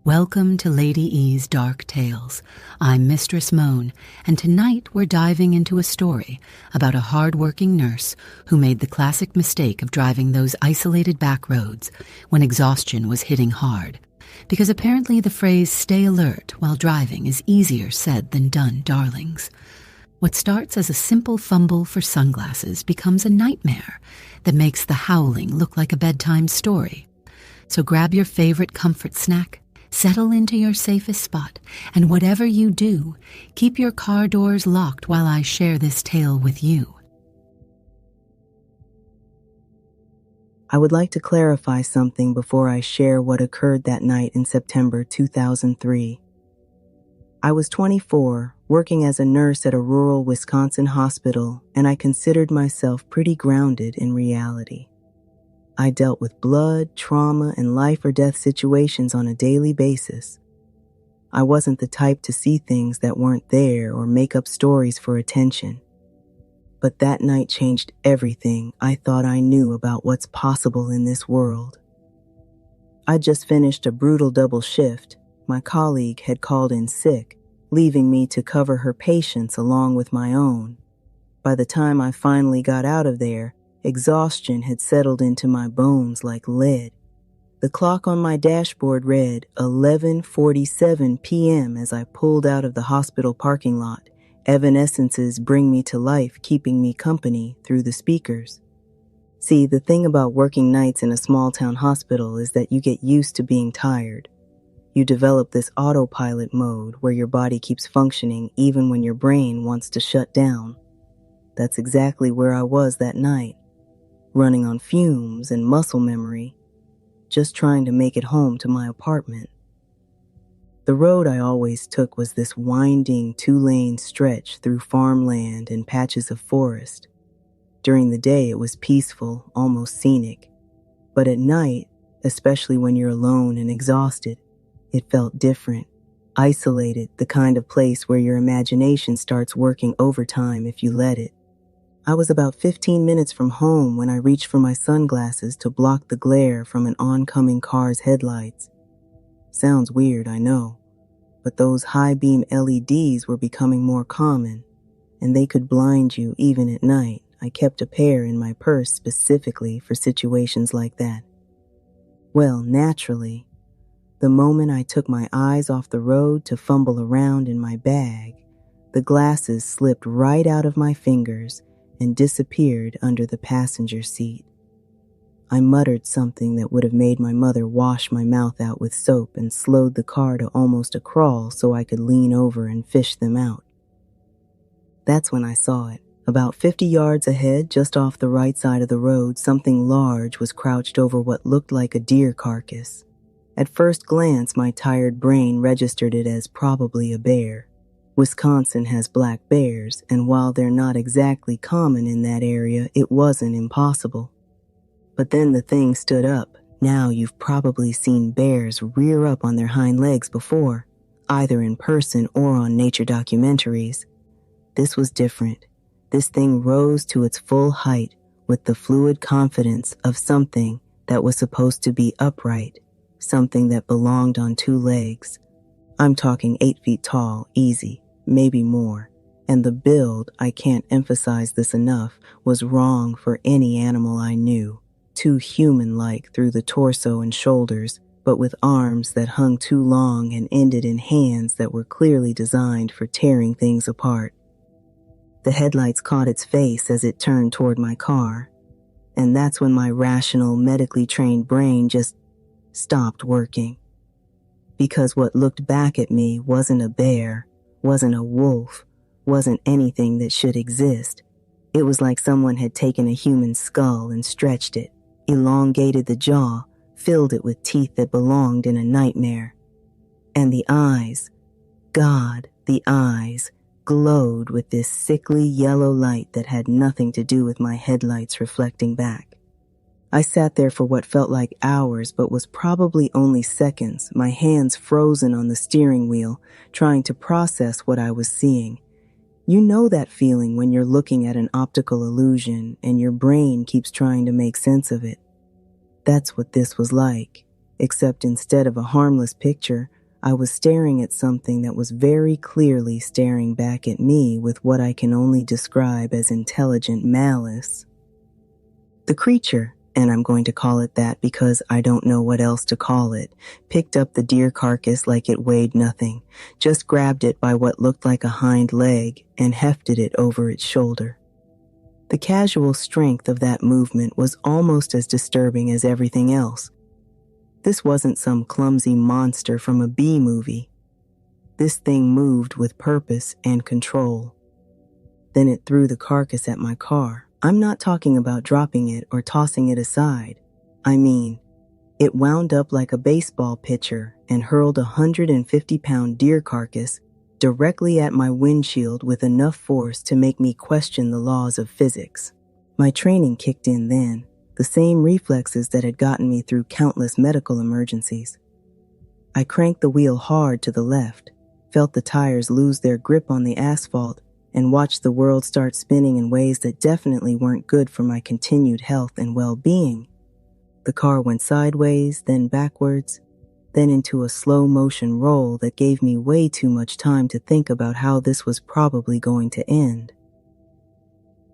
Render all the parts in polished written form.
Welcome to Lady E's Dark Tales. I'm Mistress Moan, and tonight we're diving into a story about a hard-working nurse who made the classic mistake of driving those isolated back roads when exhaustion was hitting hard. Because apparently the phrase "stay alert" while driving is easier said than done, darlings. What starts as a simple fumble for sunglasses becomes a nightmare that makes the howling look like a bedtime story. So grab your favorite comfort snack, settle into your safest spot, and whatever you do, keep your car doors locked while I share this tale with you. I would like to clarify something before I share what occurred that night in September 2003. I was 24, working as a nurse at a rural Wisconsin hospital, and I considered myself pretty grounded in reality. I dealt with blood, trauma, and life or death situations on a daily basis. I wasn't the type to see things that weren't there or make up stories for attention. But that night changed everything I thought I knew about what's possible in this world. I'd just finished a brutal double shift. My colleague had called in sick, leaving me to cover her patients along with my own. By the time I finally got out of there, exhaustion had settled into my bones like lead. The clock on my dashboard read 11:47 p.m. as I pulled out of the hospital parking lot. Evanescences bring me to life, keeping me company through the speakers. See, the thing about working nights in a small-town hospital is that you get used to being tired. You develop this autopilot mode where your body keeps functioning even when your brain wants to shut down. That's exactly where I was that night. Running on fumes and muscle memory, just trying to make it home to my apartment. The road I always took was this winding 2-lane stretch through farmland and patches of forest. During the day it was peaceful, almost scenic. But at night, especially when you're alone and exhausted, it felt different, isolated, the kind of place where your imagination starts working overtime if you let it. I was about 15 minutes from home when I reached for my sunglasses to block the glare from an oncoming car's headlights. Sounds weird, I know, but those high-beam LEDs were becoming more common, and they could blind you even at night. I kept a pair in my purse specifically for situations like that. Well, naturally, the moment I took my eyes off the road to fumble around in my bag, the glasses slipped right out of my fingers and disappeared under the passenger seat. I muttered something that would have made my mother wash my mouth out with soap and slowed the car to almost a crawl so I could lean over and fish them out. That's when I saw it. About 50 yards ahead, just off the right side of the road, something large was crouched over what looked like a deer carcass. At first glance, my tired brain registered it as probably a bear. Wisconsin has black bears, and while they're not exactly common in that area, it wasn't impossible. But then the thing stood up. Now you've probably seen bears rear up on their hind legs before, either in person or on nature documentaries. This was different. This thing rose to its full height with the fluid confidence of something that was supposed to be upright, something that belonged on 2 legs. I'm talking 8 feet tall, easy. Maybe more, and the build, I can't emphasize this enough, was wrong for any animal I knew. Too human-like through the torso and shoulders, but with arms that hung too long and ended in hands that were clearly designed for tearing things apart. The headlights caught its face as it turned toward my car, and that's when my rational, medically trained brain just stopped working. Because what looked back at me wasn't a bear, wasn't a wolf, wasn't anything that should exist. It was like someone had taken a human skull and stretched it, elongated the jaw, filled it with teeth that belonged in a nightmare. And the eyes, God, the eyes, glowed with this sickly yellow light that had nothing to do with my headlights reflecting back. I sat there for what felt like hours but was probably only seconds, my hands frozen on the steering wheel, trying to process what I was seeing. You know that feeling when you're looking at an optical illusion and your brain keeps trying to make sense of it. That's what this was like, except instead of a harmless picture, I was staring at something that was very clearly staring back at me with what I can only describe as intelligent malice. The creature, and I'm going to call it that because I don't know what else to call it, picked up the deer carcass like it weighed nothing, just grabbed it by what looked like a hind leg and hefted it over its shoulder. The casual strength of that movement was almost as disturbing as everything else. This wasn't some clumsy monster from a B movie. This thing moved with purpose and control. Then it threw the carcass at my car. I'm not talking about dropping it or tossing it aside. I mean, it wound up like a baseball pitcher and hurled a 150-pound deer carcass directly at my windshield with enough force to make me question the laws of physics. My training kicked in then, the same reflexes that had gotten me through countless medical emergencies. I cranked the wheel hard to the left, felt the tires lose their grip on the asphalt, and watched the world start spinning in ways that definitely weren't good for my continued health and well-being. The car went sideways, then backwards, then into a slow-motion roll that gave me way too much time to think about how this was probably going to end.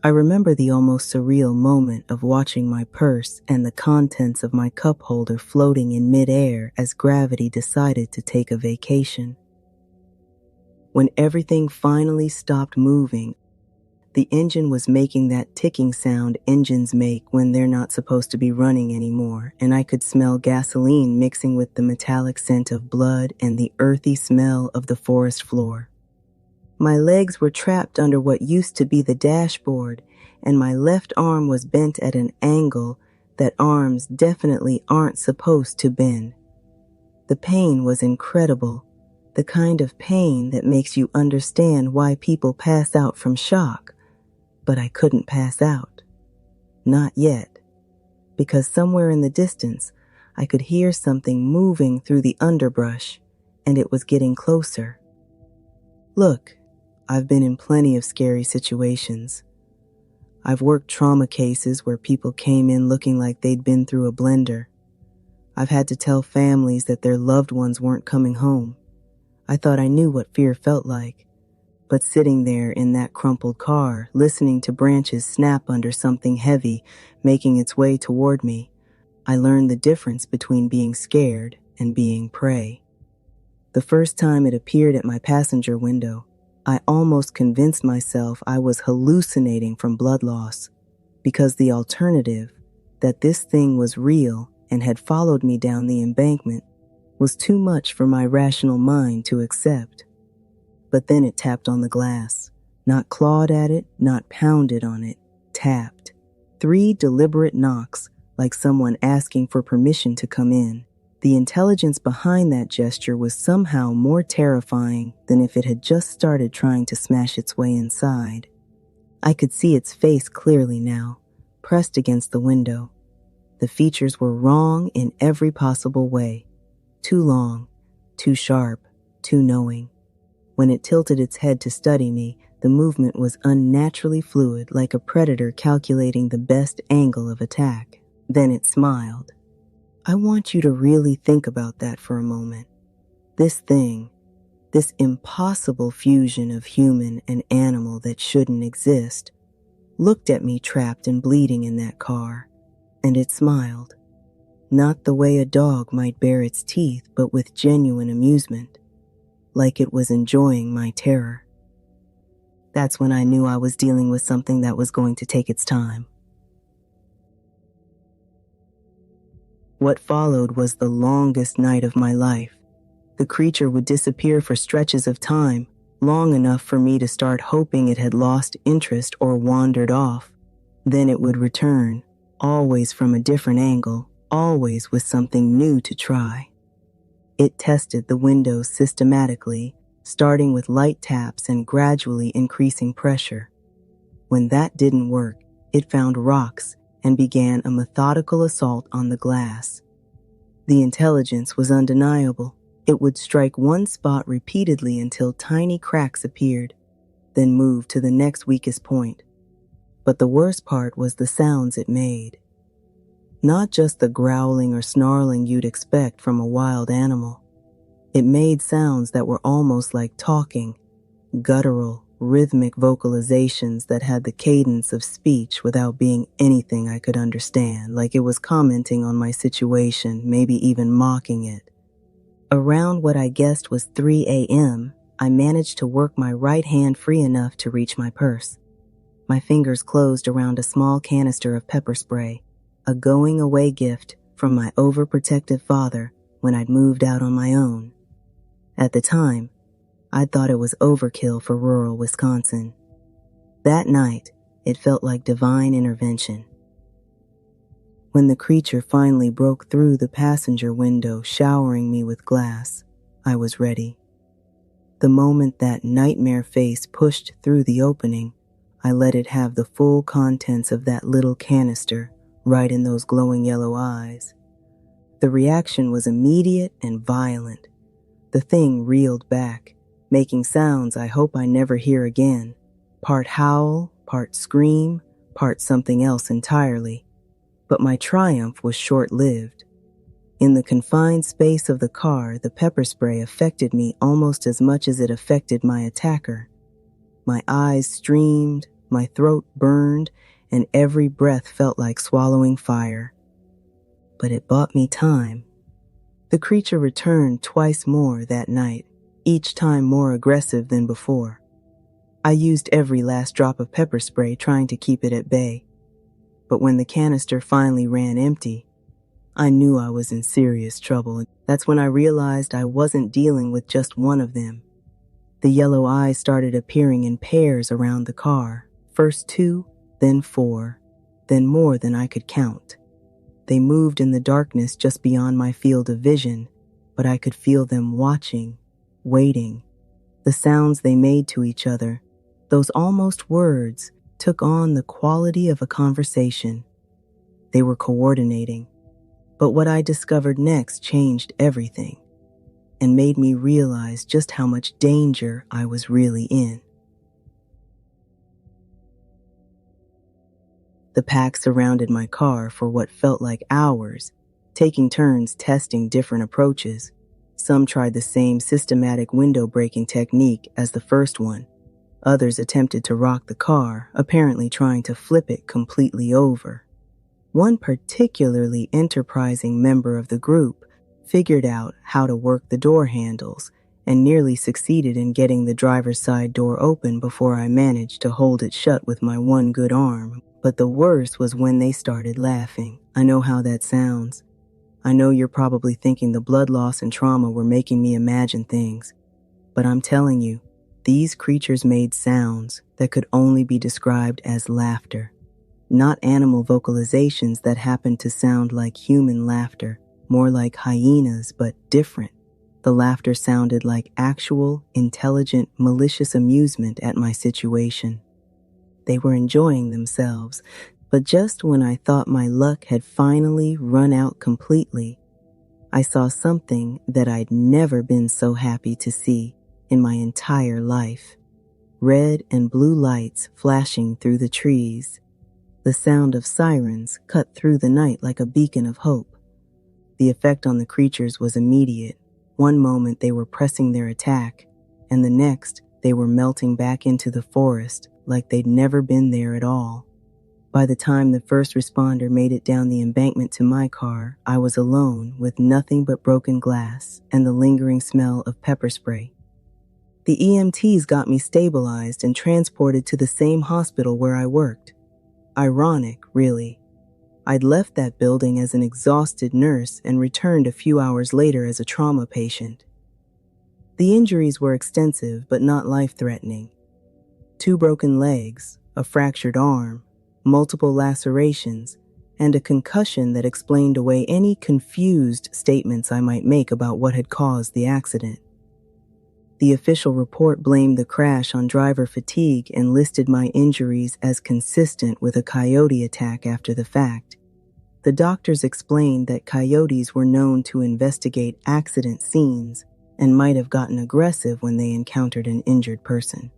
I remember the almost surreal moment of watching my purse and the contents of my cup holder floating in midair as gravity decided to take a vacation. When everything finally stopped moving, the engine was making that ticking sound engines make when they're not supposed to be running anymore, and I could smell gasoline mixing with the metallic scent of blood and the earthy smell of the forest floor. My legs were trapped under what used to be the dashboard, and my left arm was bent at an angle that arms definitely aren't supposed to bend. The pain was incredible, the kind of pain that makes you understand why people pass out from shock. But I couldn't pass out. Not yet. Because somewhere in the distance, I could hear something moving through the underbrush, and it was getting closer. Look, I've been in plenty of scary situations. I've worked trauma cases where people came in looking like they'd been through a blender. I've had to tell families that their loved ones weren't coming home. I thought I knew what fear felt like. But sitting there in that crumpled car, listening to branches snap under something heavy making its way toward me, I learned the difference between being scared and being prey. The first time it appeared at my passenger window, I almost convinced myself I was hallucinating from blood loss, because the alternative, that this thing was real and had followed me down the embankment, was too much for my rational mind to accept. But then it tapped on the glass, not clawed at it, not pounded on it, tapped. 3 deliberate knocks, like someone asking for permission to come in. The intelligence behind that gesture was somehow more terrifying than if it had just started trying to smash its way inside. I could see its face clearly now, pressed against the window. The features were wrong in every possible way. Too long, too sharp, too knowing. When it tilted its head to study me, the movement was unnaturally fluid, like a predator calculating the best angle of attack. Then it smiled. I want you to really think about that for a moment. This thing, this impossible fusion of human and animal that shouldn't exist, looked at me trapped and bleeding in that car, and it smiled. Not the way a dog might bare its teeth, but with genuine amusement, like it was enjoying my terror. That's when I knew I was dealing with something that was going to take its time. What followed was the longest night of my life. The creature would disappear for stretches of time, long enough for me to start hoping it had lost interest or wandered off. Then it would return, always from a different angle, always with something new to try. It tested the windows systematically, starting with light taps and gradually increasing pressure. When that didn't work, it found rocks and began a methodical assault on the glass. The intelligence was undeniable. It would strike one spot repeatedly until tiny cracks appeared, then move to the next weakest point. But the worst part was the sounds it made. Not just the growling or snarling you'd expect from a wild animal. It made sounds that were almost like talking, guttural, rhythmic vocalizations that had the cadence of speech without being anything I could understand, like it was commenting on my situation, maybe even mocking it. Around what I guessed was 3 a.m., I managed to work my right hand free enough to reach my purse. My fingers closed around a small canister of pepper spray, a going-away gift from my overprotective father when I'd moved out on my own. At the time, I thought it was overkill for rural Wisconsin. That night, it felt like divine intervention. When the creature finally broke through the passenger window, showering me with glass, I was ready. The moment that nightmare face pushed through the opening, I let it have the full contents of that little canister right in those glowing yellow eyes. The reaction was immediate and violent. The thing reeled back, making sounds I hope I never hear again. Part howl, part scream, part something else entirely. But my triumph was short-lived. In the confined space of the car, the pepper spray affected me almost as much as it affected my attacker. My eyes streamed, my throat burned, and every breath felt like swallowing fire. But it bought me time. The creature returned twice more that night, each time more aggressive than before. I used every last drop of pepper spray trying to keep it at bay. But when the canister finally ran empty, I knew I was in serious trouble. That's when I realized I wasn't dealing with just one of them. The yellow eyes started appearing in pairs around the car. First 2, then 4, then more than I could count. They moved in the darkness just beyond my field of vision, but I could feel them watching, waiting. The sounds they made to each other, those almost words, took on the quality of a conversation. They were coordinating. But what I discovered next changed everything and made me realize just how much danger I was really in. The pack surrounded my car for what felt like hours, taking turns testing different approaches. Some tried the same systematic window breaking technique as the first one. Others attempted to rock the car, apparently trying to flip it completely over. One particularly enterprising member of the group figured out how to work the door handles and nearly succeeded in getting the driver's side door open before I managed to hold it shut with my one good arm. But the worst was when they started laughing. I know how that sounds. I know you're probably thinking the blood loss and trauma were making me imagine things. But I'm telling you, these creatures made sounds that could only be described as laughter. Not animal vocalizations that happened to sound like human laughter, more like hyenas, but different. The laughter sounded like actual, intelligent, malicious amusement at my situation. They were enjoying themselves, but just when I thought my luck had finally run out completely, I saw something that I'd never been so happy to see in my entire life. Red and blue lights flashing through the trees. The sound of sirens cut through the night like a beacon of hope. The effect on the creatures was immediate. One moment they were pressing their attack, and the next they were melting back into the forest like they'd never been there at all. By the time the first responder made it down the embankment to my car, I was alone with nothing but broken glass and the lingering smell of pepper spray. The EMTs got me stabilized and transported to the same hospital where I worked. Ironic, really. I'd left that building as an exhausted nurse and returned a few hours later as a trauma patient. The injuries were extensive but not life-threatening. 2 broken legs, a fractured arm, multiple lacerations, and a concussion that explained away any confused statements I might make about what had caused the accident. The official report blamed the crash on driver fatigue and listed my injuries as consistent with a coyote attack after the fact. The doctors explained that coyotes were known to investigate accident scenes and might have gotten aggressive when they encountered an injured person.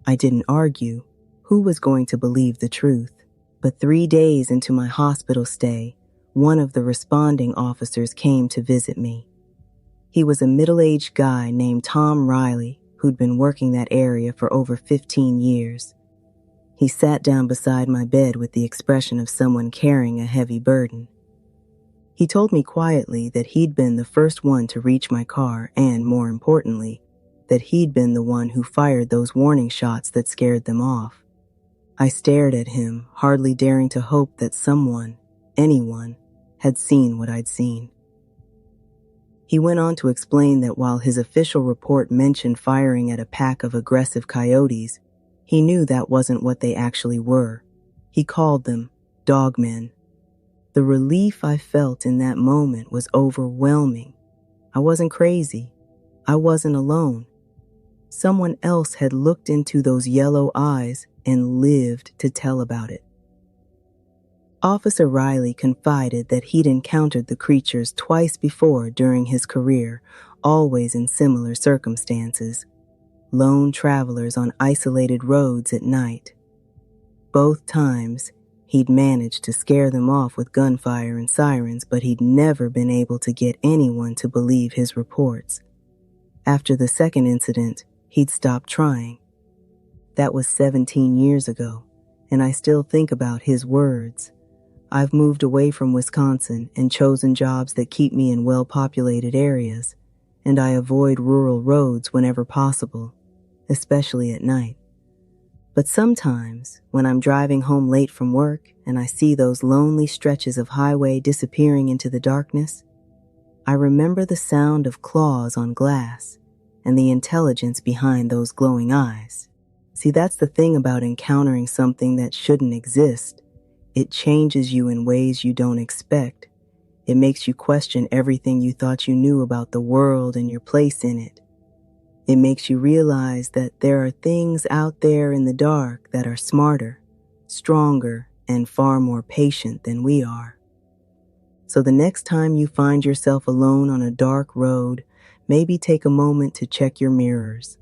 I didn't argue. Who was going to believe the truth? But 3 days into my hospital stay, one of the responding officers came to visit me. He was a middle-aged guy named Tom Riley who'd been working that area for over 15 years. He sat down beside my bed with the expression of someone carrying a heavy burden. He told me quietly that he'd been the first one to reach my car and, more importantly, that he'd been the one who fired those warning shots that scared them off. I stared at him, hardly daring to hope that someone, anyone, had seen what I'd seen. He went on to explain that while his official report mentioned firing at a pack of aggressive coyotes, he knew that wasn't what they actually were. He called them Dogmen. The relief I felt in that moment was overwhelming. I wasn't crazy. I wasn't alone. Someone else had looked into those yellow eyes and lived to tell about it. Officer Riley confided that he'd encountered the creatures twice before during his career, always in similar circumstances. Lone travelers on isolated roads at night. Both times, he'd managed to scare them off with gunfire and sirens, but he'd never been able to get anyone to believe his reports. After the second incident, he'd stopped trying. That was 17 years ago, and I still think about his words. I've moved away from Wisconsin and chosen jobs that keep me in well-populated areas, and I avoid rural roads whenever possible, especially at night. But sometimes, when I'm driving home late from work and I see those lonely stretches of highway disappearing into the darkness, I remember the sound of claws on glass and the intelligence behind those glowing eyes. See, that's the thing about encountering something that shouldn't exist. It changes you in ways you don't expect. It makes you question everything you thought you knew about the world and your place in it. It makes you realize that there are things out there in the dark that are smarter, stronger, and far more patient than we are. So the next time you find yourself alone on a dark road, maybe take a moment to check your mirrors.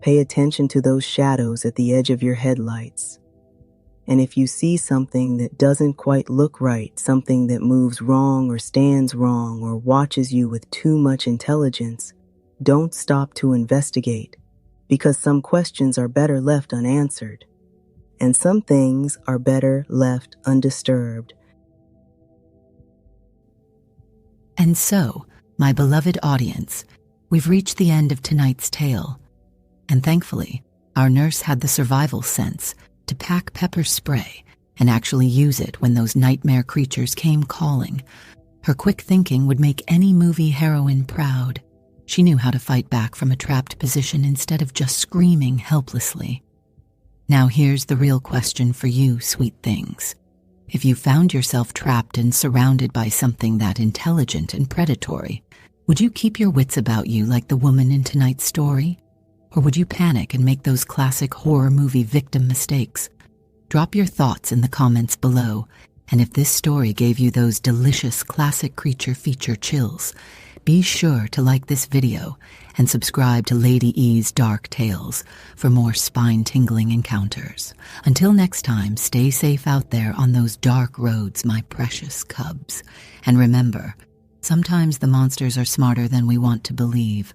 Pay attention to those shadows at the edge of your headlights. And if you see something that doesn't quite look right, something that moves wrong or stands wrong or watches you with too much intelligence, don't stop to investigate, because some questions are better left unanswered, and some things are better left undisturbed. And so, my beloved audience, we've reached the end of tonight's tale. And thankfully, our nurse had the survival sense to pack pepper spray and actually use it when those nightmare creatures came calling. Her quick thinking would make any movie heroine proud. She knew how to fight back from a trapped position instead of just screaming helplessly. Now here's the real question for you, sweet things. If you found yourself trapped and surrounded by something that intelligent and predatory, would you keep your wits about you like the woman in tonight's story? Or would you panic and make those classic horror movie victim mistakes? Drop your thoughts in the comments below, and if this story gave you those delicious classic creature feature chills, be sure to like this video and subscribe to Lady E's Dark Tales for more spine-tingling encounters. Until next time, stay safe out there on those dark roads, my precious cubs. And remember, sometimes the monsters are smarter than we want to believe.